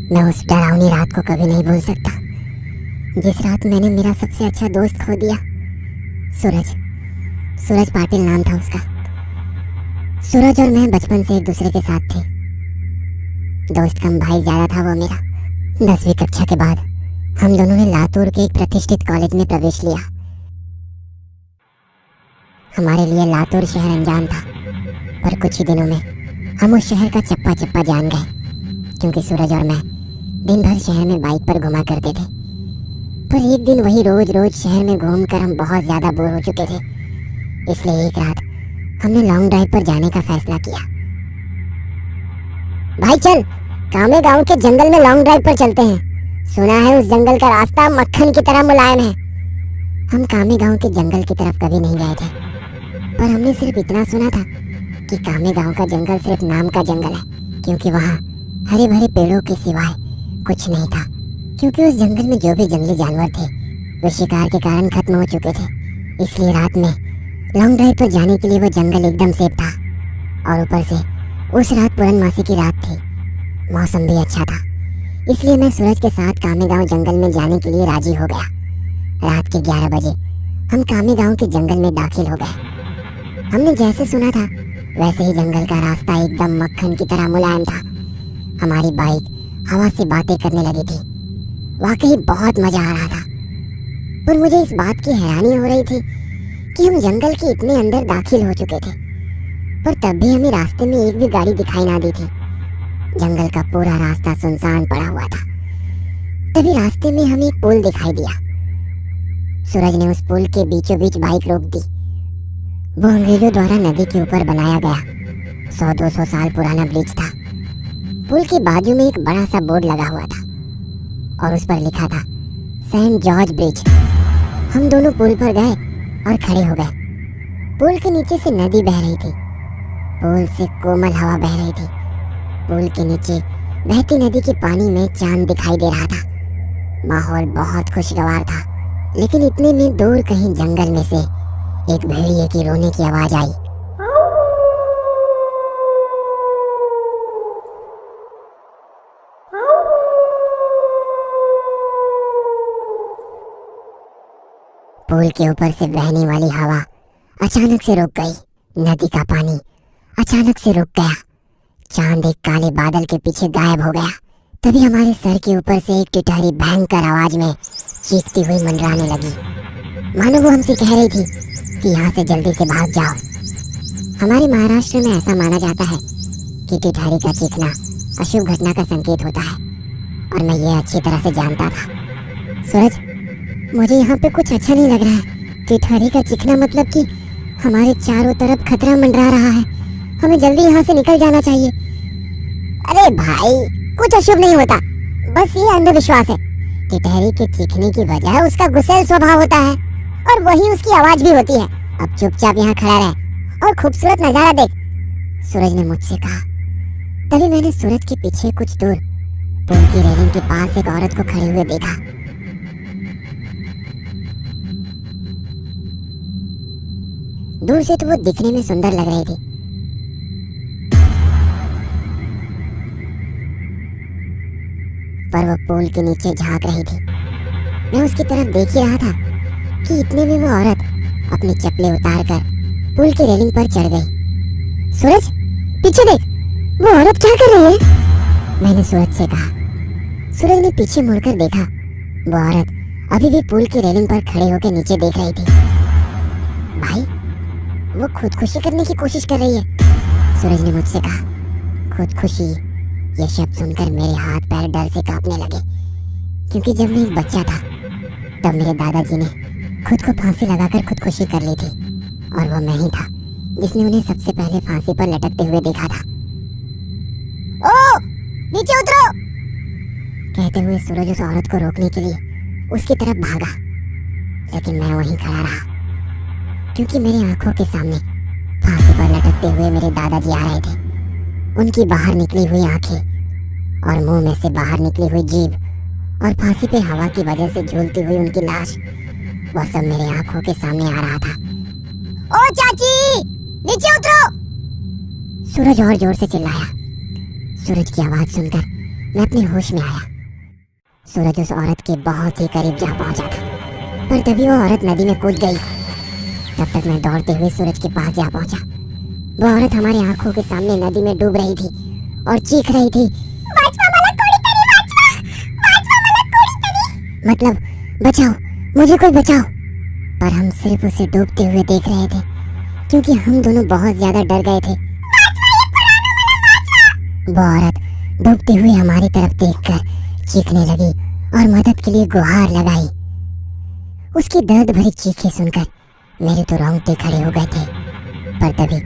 मैं उस डरावनी रात को कभी नहीं भूल सकता, जिस रात मैंने मेरा सबसे अच्छा दोस्त खो दिया। सूरज सूरज पाटिल नाम था उसका। सूरज और मैं बचपन से एक दूसरे के साथ थे। दोस्त कम भाई ज्यादा था वो मेरा। 10वीं कक्षा के बाद हम दोनों ने लातूर के एक प्रतिष्ठित कॉलेज में प्रवेश लिया। हमारे लिए लातूर शहर अनजान था, पर कुछ ही दिनों में हम उस शहर का चप्पा चप्पा जान गए, क्योंकि सूरज और मैं दिन भर शहर में बाइक पर घुमा करते थे। पर एक दिन वही रोज रोज शहर में घूमकर हम बहुत ज्यादा बोर हो चुके थे, इसलिए एक रात हमने लॉन्ग ड्राइव पर जाने का फैसला किया। भाई चल, कामे गांव के जंगल में लॉन्ग ड्राइव पर चलते हैं। सुना है उस जंगल का रास्ता मक्खन की तरह मुलायम है। हम कामे गांव के जंगल की तरफ कभी नहीं गए थे, पर हमने सिर्फ इतना सुना था कि कामे गांव का जंगल सिर्फ नाम का जंगल है, क्योंकि वहाँ हरे भरे पेड़ों के सिवाय कुछ नहीं था। क्योंकि उस जंगल में जो भी जंगली जानवर थे वो शिकार के कारण खत्म हो चुके थे, इसलिए रात में लॉन्ग ड्राइव पर जाने के लिए वो जंगल एकदम सेफ था। और ऊपर से उस रात पूर्णमासी की रात थी, मौसम भी अच्छा था, इसलिए मैं सूरज के साथ कामे गांव जंगल में जाने के लिए राजी हो गया। रात के 11 बजे हम कामे गांव के जंगल में दाखिल हो गए। हमने जैसे सुना था वैसे ही जंगल का रास्ता एकदम मक्खन की तरह मुलायम था। हमारी बाइक हवा से बातें करने लगी थी। वाकई बहुत मजा आ रहा था, पर मुझे इस बात की हैरानी हो रही थी कि हम जंगल के इतने अंदर दाखिल हो चुके थे, पर तब भी हमें रास्ते में एक भी गाड़ी दिखाई ना दी थी। जंगल का पूरा रास्ता सुनसान पड़ा हुआ था। तभी रास्ते में हमें एक पुल दिखाई दिया। सूरज ने उस पुल के बीचों बीच बाइक रोक दी। वो अंग्रेजों द्वारा नदी के ऊपर बनाया गया 100-200 साल पुराना ब्रिज था। पुल के बाजू में एक बड़ा सा बोर्ड लगा हुआ था और उस पर लिखा था सेंट जॉर्ज ब्रिज। हम दोनों पुल पर गए और खड़े हो गए। पुल के नीचे से नदी बह रही थी। पुल से कोमल हवा बह रही थी। पुल के नीचे बहती नदी के पानी में चांद दिखाई दे रहा था। माहौल बहुत खुशगवार था, लेकिन इतने में दूर कहीं जंगल में से एक भेड़िए की रोने की आवाज आई। पुल के ऊपर से बहने वाली हवा अचानक से रुक गई। नदी का पानी अचानक से रुक गया। चांद एक काले बादल के पीछे गायब हो गया। तभी हमारे सर के ऊपर से एक टिटहरी भयंकर आवाज में चीखती हुई मंडराने लगी, मानो वो हमसे कह रही थी कि यहाँ से जल्दी से भाग जाओ। हमारे महाराष्ट्र में ऐसा माना जाता है कि टिटहरी का चीखना अशुभ घटना का संकेत होता है, और मैं ये अच्छी तरह से जानता था। सूरज, मुझे यहाँ पे कुछ अच्छा नहीं लग रहा है। टिटहरी का चीखना मतलब कि हमारे चारों तरफ खतरा मंडरा रहा है। हमें जल्दी यहाँ से निकल जाना चाहिए। अरे भाई, कुछ अशुभ नहीं होता, बस ये अंधविश्वास है। टिटहरी के चीखने की वजह उसका गुस्सैल स्वभाव होता है, और वही उसकी आवाज भी होती है। अब चुपचाप यहाँ खड़ा रह और खूबसूरत नजारा देख, सूरज ने मुझसे कहा। तभी मैंने सूरज के पीछे कुछ दूर पुल की रेलिंग के पास एक औरत को खड़े हुए देखा। दूर से तो वो दिखने में सुंदर लग रही थी, पर वो पुल के नीचे झांक रही थी। मैं उसकी तरफ देख ही रहा था कि इतने में वो औरत अपनी चप्पलें उतारकर पुल की रेलिंग पर चढ़ गई। सूरज, पीछे देख, वो औरत क्या कर रही है? मैंने सूरज से कहा। सूरज ने पीछे मुड़कर देखा। वो औरत अभी भी पुल की रेलिंग पर खड़े होकर नीचे देख रही थी। भाई, वो खुदकुशी करने की कोशिश कर रही है, सूरज ने मुझसे कहा। खुदकुशी, ये शब्द सुनकर मेरे हाथ पैर डर से कांपने लगे, क्योंकि जब मैं एक बच्चा था तब मेरे दादाजी ने खुद को फांसी लगाकर खुदकुशी कर ली थी, और वो मैं ही था जिसने उन्हें सबसे पहले फांसी पर लटकते हुए देखा था। ओ, नीचे उतरो, कहते हुए सूरज उस औरत को रोकने के लिए उसकी तरफ भागा, लेकिन मैं वहीं खड़ा रहा, क्योंकि मेरी आंखों के सामने फांसी पर लटकते हुए मेरे दादाजी आ रहे थे। उनकी बाहर निकली हुई आंखें और मुंह में से बाहर निकली हुई जीभ और फांसी पे हवा की वजह से झूलती हुई उनकी लाश, वह सब मेरे आंखों के सामने आ रहा था। ओ चाची, नीचे उतरो, सूरज और जोर से चिल्लाया। सूरज की आवाज सुनकर मैं अपने होश में आया। सूरज उस औरत के बहुत ही करीब जा पहुंचा था, पर तभी वो औरत नदी में कूद गई। तब तक मैं दौड़ते हुए सूरज के पास जा पहुंचा। वो औरत हमारी आंखों के सामने नदी में डूब रही थी और चीख रही थी, मतलब बचाओ, मुझे कोई बचाओ। पर हम सिर्फ उसे डूबते हुए देख रहे थे, क्योंकि हम दोनों बहुत ज्यादा डर गए थे। वो औरत डूबते हुए हमारी तरफ देखकर चीखने लगी और मदद के लिए गुहार लगाई। उसकी दर्द भरी चीखें सुनकर मेरे तो रोंगटे खड़े हो गए थे। पर तभी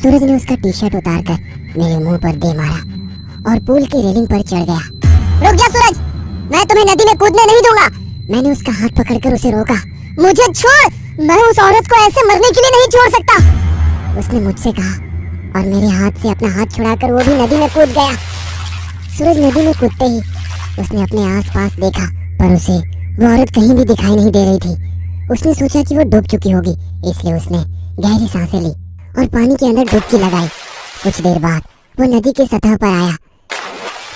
सूरज ने उसका टी शर्ट उतारकर मेरे मुंह पर दे मारा और पुल की रेलिंग पर चढ़ गया। रुक जा सूरज, मैं तुम्हें नदी में कूदने नहीं दूंगा। मैंने उसका हाथ पकड़कर उसे रोका। मुझे छोड़, मैं उस औरत को ऐसे मरने के लिए नहीं छोड़ सकता, उसने मुझसे कहा, और मेरे हाथ से अपना हाथ छुड़ाकर वो भी नदी में कूद गया। सूरज नदी में कूदते ही उसने अपने आसपास देखा, पर उसे वो औरत कहीं भी दिखाई नहीं दे रही थी। उसने सोचा कि वो डूब चुकी होगी, इसलिए उसने गहरी सांसें ली और पानी के अंदर डुबकी लगाई। कुछ देर बाद वो नदी की सतह पर आया।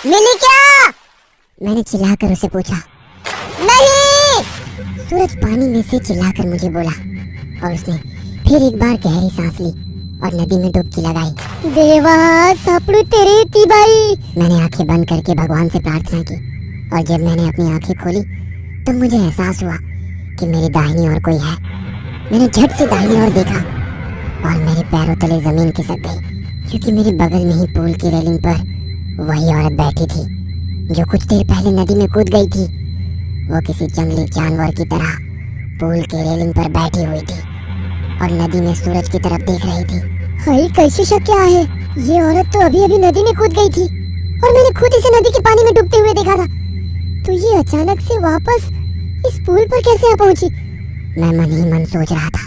मिली क्या? मैंने चिल्लाकर उसे पूछा। नहीं! सूरज पानी में से चिल्लाकर मुझे बोला, और उसने फिर एक बार गहरी सांस ली और नदी में डुबकी लगाई। देवा सापड़ू तेरे थी भाई। मैंने आंखें बंद करके भगवान से प्रार्थना की, और जब मैंने अपनी आंखें खोली तब मुझे एहसास हुआ कि मेरी दाहिनी ओर कोई है। मैंने झट से दाहिनी ओर देखा और मेरे पैरों तले जमीन खिसक गई, क्योंकि मेरे बगल में ही पुल की रेलिंग पर वही औरत बैठी थी जो कुछ देर पहले नदी में कूद गई थी। वो किसी जंगली जानवर की तरह पुल की रेलिंग पर बैठी हुई थी और नदी में सूरज की तरफ देख रही थी। हाय, कैसी शक्ल है? ये औरत तो अभी अभी नदी में कूद गई थी और मैंने खुद इसे नदी के पानी में डूबते हुए देखा था, तो ये अचानक से वापस इस पुल पर कैसे आ पहुंची? मैं मन ही मन सोच रहा था,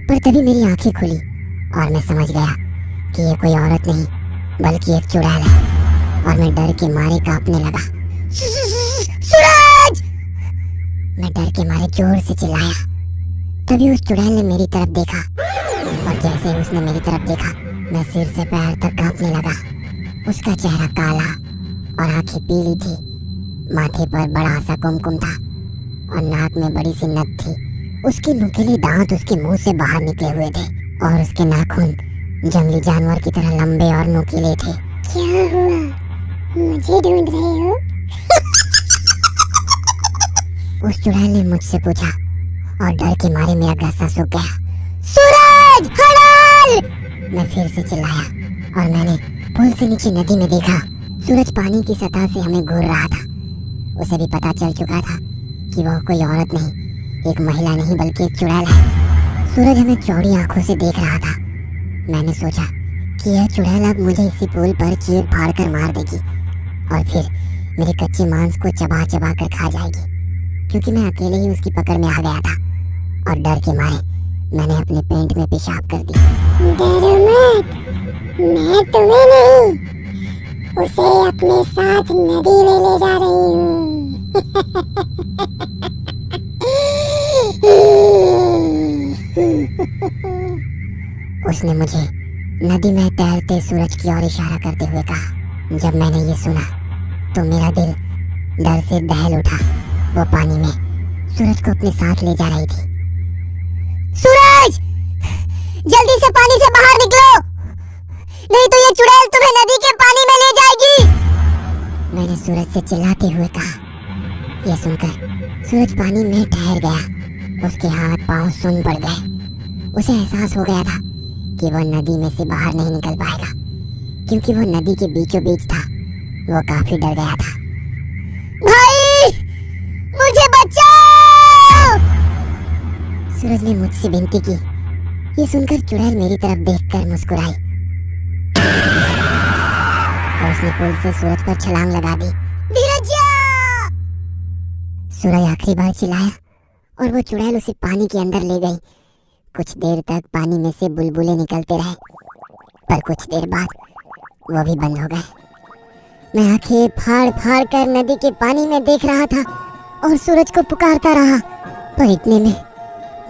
पर तभी मेरी आंखें खुली और मैं समझ गया कि ये कोई औरत नहीं बल्कि एक चुड़ैल है, और मैं डर के मारे कांपने लगा। सूरज! मैं डर के मारे जोर से चिल्लाया। तभी उस चुड़ैल ने मेरी तरफ देखा, और जैसे ही उसने मेरी तरफ देखा मैं सिर से पैर तक कांपने लगा। उसका चेहरा काला और आंखें पीली थी, माथे पर बड़ा सा कुमकुम था और नाक में बड़ी सी नथ थी। उसके नुकीले दांत उसके मुंह से बाहर निकले हुए थे और उसके नाखून जंगली जानवर की तरह लंबे और नुकीले थे। क्या हुआ? मुझे ढूंढ रहे हो? उस चुड़ैल ने मुझसे पूछा, और डर के मारे मेरा गस्सा सूख गया। सूरज! हड़ाल! मैं फिर से चिल्लाया और मैंने पुल से नीचे नदी में देखा। सूरज पानी की सतह से हमें घूर रहा था। उसे भी पता चल चुका था कि वह कोई औरत नहीं, एक महिला नहीं बल्कि एक चुड़ैल है। सूरज हमें चौड़ी आंखों से देख रहा था। मैंने सोचा कि यह चुड़ैल अब मुझे इसी पुल पर चीर फाड़ कर मार देगी और फिर मेरे कच्चे मांस को चबा चबा कर खा जाएगी, क्योंकि मैं अकेले ही उसकी पकड़ में आ गया था। और डर के मारे मैंने अपने पेंट में पेशाब कर दी। डरो मत, मैं तुम्हें नहीं, उसे अपने साथ नदी में ले जा रही हूँ। उसने मुझे नदी में तैरते सूरज की ओर इशारा करते हुए कहा। जब मैंने ये सुना तो मेरा दिल डर से दहल उठा। वो पानी में सूरज को अपने साथ ले जा रही थी। सूरज! जल्दी से पानी से बाहर निकलो, नहीं तो ये चुड़ैल तुम्हें नदी के पानी में ले जाएगी, मैंने सूरज से चिल्लाते हुए कहा। यह सुनकर सूरज पानी में ठहर गया। उसके हाथ पांव सुन्न पड़ गए। उसे एहसास हो गया था कि वह नदी में से बाहर नहीं निकल पाएगा, क्योंकि वो नदी के बीचों बीच था। वो काफी डर गया था। भाई, मुझे बचाओ! सूरज ने मुझसे विनती की। ये सुनकर चुड़ैल मेरी तरफ देखकर मुस्कुराई और उसने पुल से सूरज पर छलांग लगा दी। धीरज! सूरज आखिरी बार चिल्लाया और वो चुड़ैल उसे पानी के अंदर ले गई। कुछ देर तक पानी में से बुलबुले निकलते रहे, पर कुछ देर बाद वो भी बंद हो गए। मैं आंखें फाड़ फाड़ कर नदी के पानी में देख रहा था और सूरज को पुकारता रहा, पर इतने में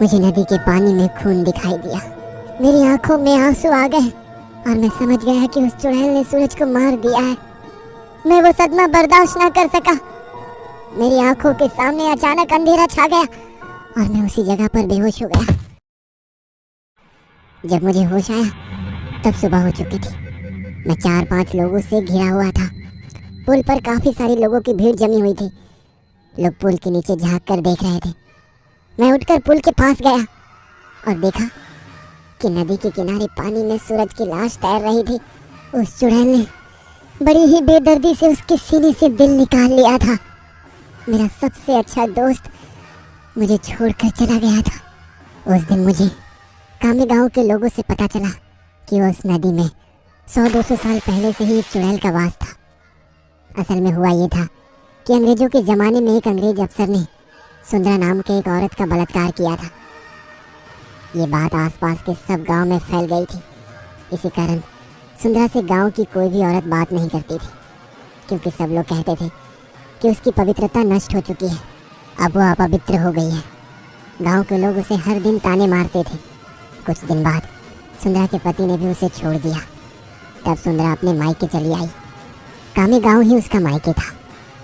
मुझे नदी के पानी में खून दिखाई दिया। मेरी आंखों में आंसू आ गए और मैं समझ गया कि उस चुड़ैल ने सूरज को मार दिया है। मैं वो सदमा बर्दाश्त ना कर सका। मेरी आंखों के सामने अचानक अंधेरा छा गया और मैं उसी जगह पर बेहोश हो गया। जब मुझे होश आया तब सुबह हो चुकी थी। मैं 4-5 लोगों से घिरा हुआ था। पुल पर काफी सारे लोगों की भीड़ जमी हुई थी। लोग पुल के नीचे झांक कर देख रहे थे। मैं उठकर पुल के पास गया और देखा कि नदी के किनारे पानी में सूरज की लाश तैर रही थी। उस चुड़ैल ने बड़ी ही बेदर्दी से उसके सीने से दिल निकाल लिया था। मेरा सबसे अच्छा दोस्त मुझे छोड़कर चला गया था। उस दिन मुझे कामे गांव के लोगों से पता चला कि उस नदी में 100-200 साल पहले से ही एक चुड़ैल का वास था। असल में हुआ ये था कि अंग्रेजों के ज़माने में एक अंग्रेज अफसर ने सुंदरा नाम के एक औरत का बलात्कार किया था। ये बात आसपास के सब गांव में फैल गई थी। इसी कारण सुंदरा से गांव की कोई भी औरत बात नहीं करती थी, क्योंकि सब लोग कहते थे कि उसकी पवित्रता नष्ट हो चुकी है, अब वो अपवित्र हो गई है। गांव के लोग उसे हर दिन ताने मारते थे। कुछ दिन बाद सुंदरा के पति ने भी उसे छोड़ दिया। तब सुंदरा अपने मायके चली आई। कामे गांव ही उसका मायके था,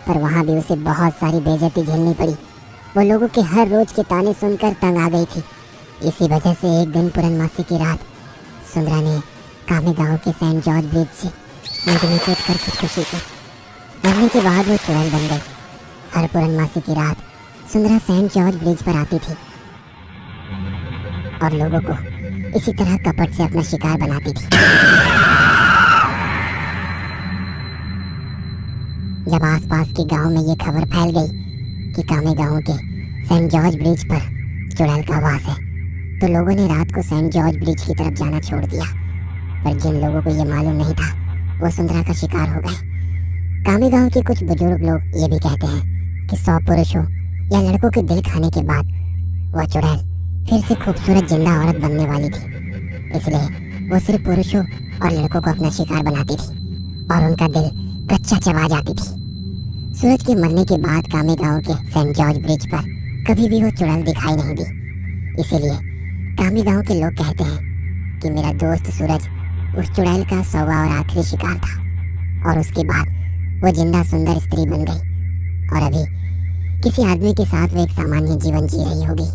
पर वहाँ भी उसे बहुत सारी बेइज्जती झेलनी पड़ी। वो लोगों के हर रोज के ताने सुनकर तंग आ गई थी। इसी वजह से एक दिन पूर्णमासी की रात सुंदरा ने कामे गांव के सेंट जॉर्ज ब्रिज से नदी में कूद कर खुदकुशी की। मरने के बाद वो चुड़ैल बन गई। हर पूर्णमासी की रात सुंदरा सेंट जॉर्ज ब्रिज पर आती थी और लोगों को इसी तरह कपट से अपना शिकार बनाती थी। जब आसपास के गांव में ये खबर फैल गई कि कामे गांव के सेंट जॉर्ज ब्रिज पर चुड़ैल का वास है, तो लोगों ने रात को सेंट जॉर्ज ब्रिज की तरफ जाना छोड़ दिया। पर जिन लोगों को ये मालूम नहीं था वो सुंदरा का शिकार हो गए। कामे गांव के कुछ बुजुर्ग लोग ये भी कहते हैं कि 100 पुरुषों या लड़कों के दिल खाने के बाद वह चुड़ैल फिर से खूबसूरत जिंदा औरत बनने वाली थी। इसलिए वो सिर्फ पुरुषों और लड़कों को अपना शिकार बनाती थी और उनका दिल कच्चा चबा जाती थी। सूरज के मरने के बाद कामे गांव के सेंट जॉर्ज ब्रिज पर कभी भी वो चुड़ैल दिखाई नहीं दी। इसीलिए कामे गांव के लोग कहते हैं कि मेरा दोस्त सूरज उस चुड़ैल का 100वां और आखिरी शिकार था और उसके बाद वो जिंदा सुंदर स्त्री बन गई और अभी किसी आदमी के साथ वो एक सामान्य जीवन जी रही होगी।